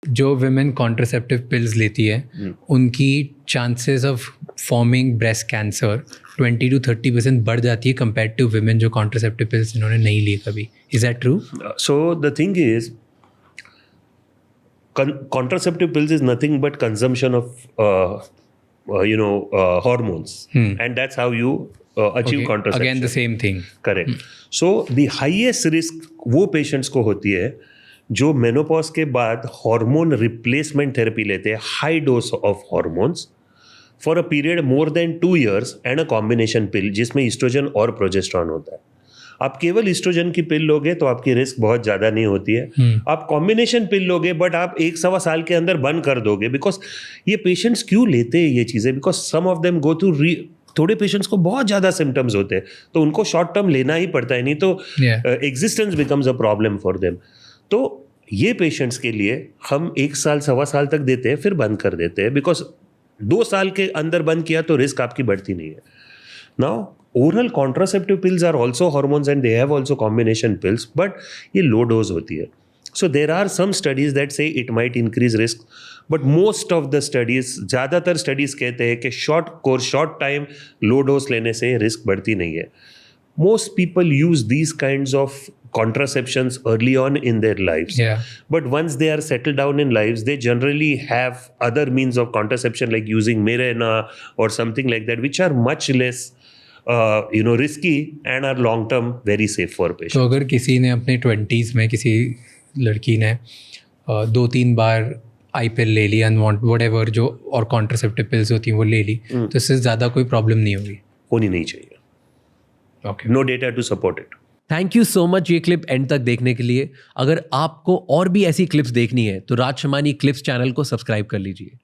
जो women contraceptive pills लेती है उनकी chances of forming breast cancer 20 to 30% बढ़ जाती है कंपेयर टू विमेन जो कॉन्ट्रासेप्टिव पिल्स जिन्होंने नहीं ली कभी. Is that true? So the thing is, contraceptive pills is nothing but consumption of hormones, and that's how you achieve contraception. Again the same thing. Correct. So the highest risk वो patients को होती है जो menopause के बाद hormone replacement therapy लेते हैं, high dose of hormones for a period more than 2 years and a combination pill जिसमें ईस्ट्रोजन और प्रोजेस्टेरॉन होता है. आप केवल ईस्ट्रोजन की पिल लोगे तो आपकी रिस्क बहुत ज़्यादा नहीं होती है. आप कॉम्बिनेशन पिल लोगे बट आप 1-1.25 साल के अंदर बंद कर दोगे. बिकॉज ये पेशेंट्स क्यों लेते हैं ये चीज़ें? Because some of them go through थोड़े पेशेंट्स को बहुत ज़्यादा सिम्टम्स होते हैं तो उनको शॉर्ट टर्म लेना ही पड़ता है, नहीं तो existence becomes a problem for them. तो ये पेशेंट्स के लिए हम 1 साल 1.25 साल तक देते हैं फिर बंद कर देते हैं. बिकॉज 2 साल के अंदर बंद किया तो रिस्क आपकी बढ़ती नहीं है. Now oral contraceptive pills are also hormones and they have also combination pills, but ये लो डोज होती है. So there are some studies that say it might increase risk, but most of the studies, ज़्यादातर studies कहते हैं कि short time low dose लेने से risk बढ़ती नहीं है. Most people use these kinds of contraceptions early on in their lives. Yeah. But once they are settled down in lives, they generally have other means of contraception like using Mirena or something like that, which are much less risky and are long term very safe for patients. तो अगर किसी ने अपने 20s में किसी लड़की ने 2-3 बार आई पिल ले ली, अनवांट व्हाटएवर जो और कॉन्ट्रासेप्टिव पिल्स होती हैं वो ले ली, तो इससे ज़्यादा कोई प्रॉब्लम नहीं होगी? होनी नहीं चाहिए. Okay. No data to support it. Thank you so much ये क्लिप एंड तक देखने के लिए. अगर आपको और भी ऐसी क्लिप्स देखनी है तो राज शमानी क्लिप्स चैनल को सब्सक्राइब कर लीजिए.